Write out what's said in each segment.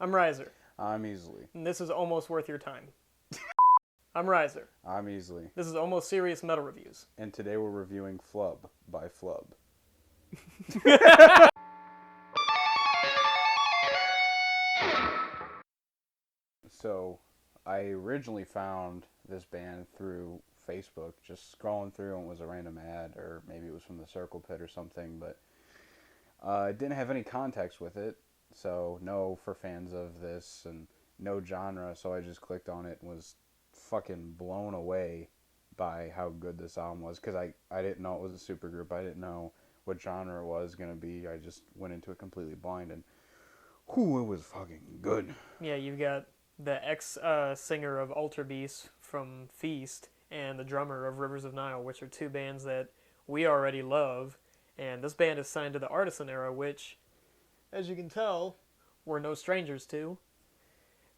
I'm Riser, I'm Easily. and this is almost worth your time. I'm Riser. I'm Easily. This is almost serious metal reviews. And today we're reviewing Flub by Flub. So, I originally found this band through Facebook, just scrolling through, and it was a random ad, or maybe it was from the Circle Pit or something, but I didn't have any context with it, so no for fans of this, and no genre, so I just clicked on it and was fucking blown away by how good this album was, because I didn't know it was a supergroup, I didn't know what genre it was going to be, I just went into it completely blind, and whew, it was fucking good. Yeah, you've got the ex-singer of Alter Beast from Feast and the drummer of Rivers of Nile, which are two bands that we already love. And this band is signed to the Artisan era, which, as you can tell, we're no strangers to.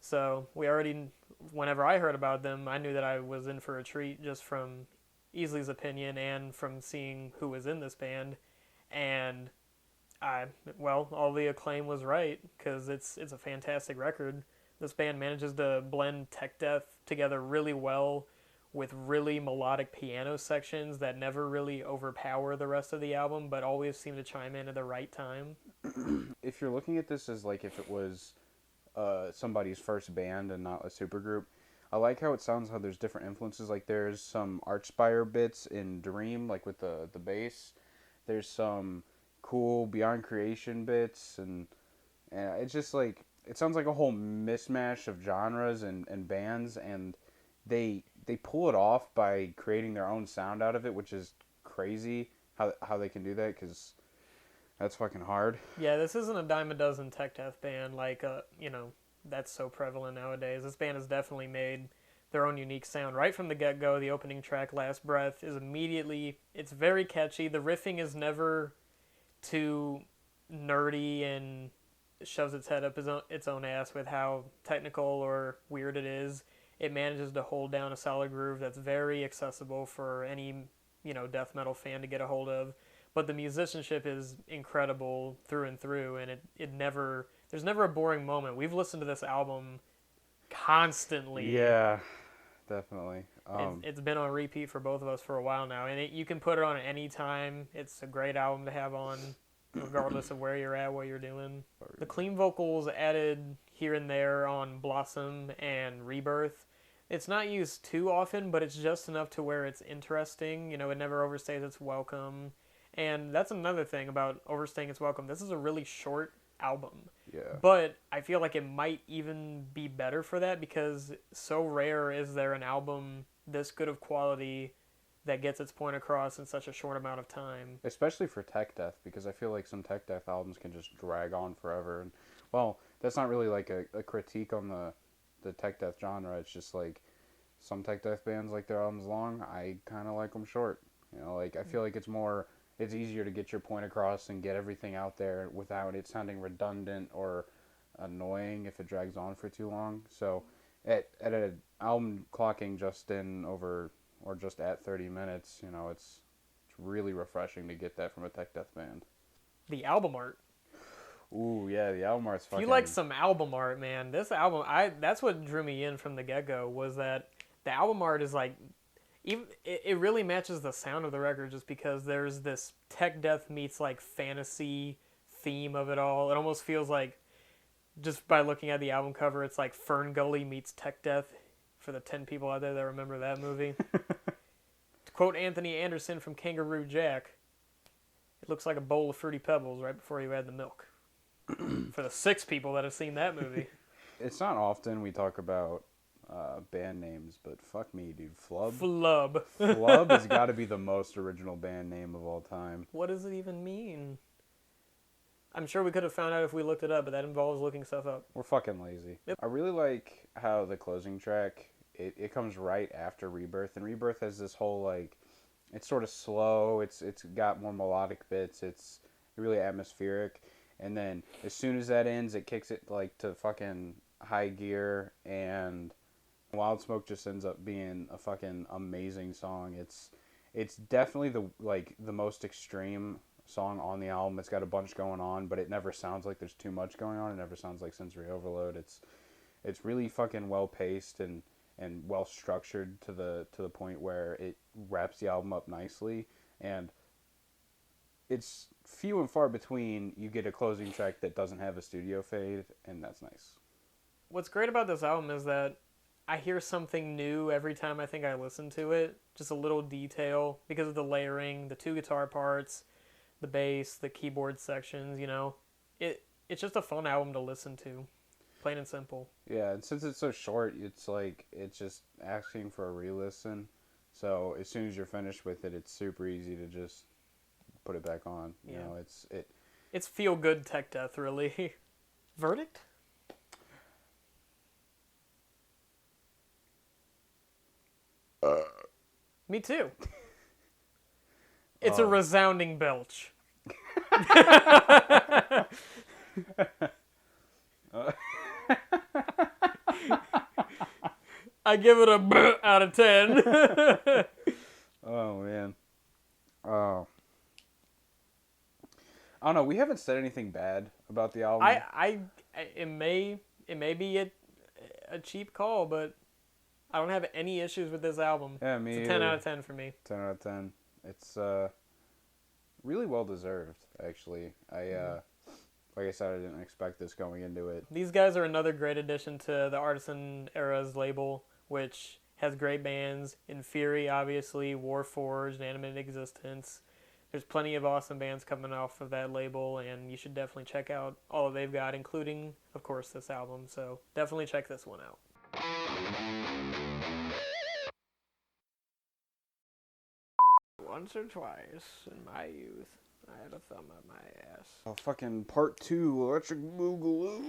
So whenever I heard about them, I knew that I was in for a treat just from Easley's opinion and from seeing who was in this band. And all the acclaim was right, because it's a fantastic record. This band manages to blend tech death together really well with really melodic piano sections that never really overpower the rest of the album, but always seem to chime in at the right time. If you're looking at this as like if it was somebody's first band and not a supergroup, I like how it sounds, how there's different influences. Like there's some Archspire bits in Dream, like with the bass. There's some cool Beyond Creation bits, and it's just like, it sounds like a whole mismatch of genres and bands, and they pull it off by creating their own sound out of it, which is crazy how they can do that, because that's fucking hard. Yeah, this isn't a dime a dozen tech death band like that's so prevalent nowadays. This band has definitely made their own unique sound right from the get-go. The opening track, Last Breath, it's very catchy. The riffing is never too nerdy and shoves its head up its own ass with how technical or weird it is. It manages to hold down a solid groove that's very accessible for any, death metal fan to get a hold of. But the musicianship is incredible through and through, and there's never a boring moment. We've listened to this album constantly. Yeah, definitely. It's been on repeat for both of us for a while now, and you can put it on at any time. It's a great album to have on, regardless of where you're at, what you're doing. The clean vocals added here and there on Blossom and Rebirth. It's not used too often, but it's just enough to where it's interesting. It never overstays its welcome. And that's another thing about overstaying its welcome. This is a really short album. Yeah. But I feel like it might even be better for that, because so rare is there an album this good of quality that gets its point across in such a short amount of time. Especially for tech death, because I feel like some tech death albums can just drag on forever. And, well, that's not really like a critique on the tech death genre. It's just like some tech death bands like their albums long. I kind of like them short. I feel like it's easier to get your point across and get everything out there without it sounding redundant or annoying if it drags on for too long. So at an album clocking just in over or just at 30 minutes, it's really refreshing to get that from a tech death band. The album art. Ooh, yeah, the album art's fucking... If you like some album art, man, this album, that's what drew me in from the get-go, was that the album art is like, it really matches the sound of the record, just because there's this tech death meets like fantasy theme of it all. It almost feels like, just by looking at the album cover, it's like Fern Gully meets tech death, for the 10 people out there that remember that movie. To quote Anthony Anderson from Kangaroo Jack, it looks like a bowl of Fruity Pebbles right before you add the milk. For the 6 people that have seen that movie. It's not often we talk about band names, but fuck me, dude. Flub? Flub. Flub has got to be the most original band name of all time. What does it even mean? I'm sure we could have found out if we looked it up, but that involves looking stuff up. We're fucking lazy. Yep. I really like how the closing track, it comes right after Rebirth, and Rebirth has this whole, like, it's sort of slow, it's got more melodic bits, it's really atmospheric, and then as soon as that ends, it kicks it, like, to fucking high gear, and Wild Smoke just ends up being a fucking amazing song. It's definitely the most extreme song on the album. It's got a bunch going on, but it never sounds like there's too much going on. It never sounds like sensory overload. It's really fucking well paced and well structured to the point where it wraps the album up nicely, and it's few and far between you get a closing track that doesn't have a studio fade, and that's nice. What's great about this album is that I hear something new every time I think I listen to it. Just a little detail because of the layering, the 2 guitar parts, the bass, the keyboard sections, you know. It's just a fun album to listen to. Plain and simple. Yeah, and since it's so short, it's like it's just asking for a re-listen. So as soon as you're finished with it, it's super easy to just put it back on. You know, It's feel good tech death, really. Verdict? Me too. It's a resounding belch. I give it a B out of 10. Oh man. Oh. I don't know. We haven't said anything bad about the album. It may be a cheap call, but I don't have any issues with this album. Yeah, me It's a 10 out of 10 for me. 10 out of 10. It's really well deserved, actually. Like I said, I didn't expect this going into it. These guys are another great addition to the Artisan Era's label, which has great bands. Inferi, obviously, Warforged, Animated Existence. There's plenty of awesome bands coming off of that label, and you should definitely check out all that they've got, including, of course, this album. So definitely check this one out. Once or twice in my youth, I had a thumb up my ass. Oh, fucking part 2, Electric Boogaloo.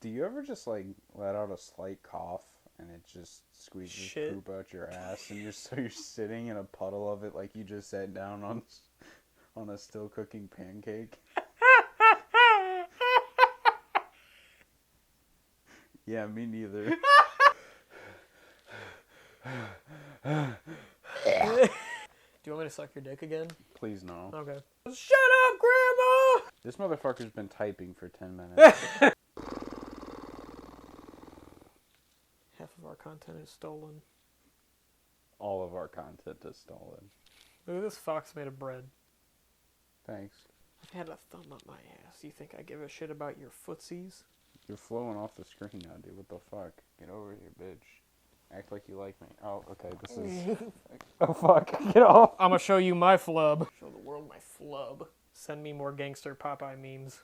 Do you ever just, like, let out a slight cough and it just squeezes poop out your ass, and you're sitting in a puddle of it like you just sat down on a still cooking pancake? Yeah, me neither. Do you want me to suck your dick again? Please no. Okay. Shut up, Grandma! This motherfucker's been typing for 10 minutes. Half of our content is stolen. All of our content is stolen. Look at this fox made of bread. Thanks. I've had a thumb up my ass. You think I give a shit about your footsies? You're flowing off the screen now, dude. What the fuck? Get over here, bitch. Act like you like me. Oh, okay, this is... Oh, fuck. Get off. I'm gonna show you my flub. Show the world my flub. Send me more gangster Popeye memes.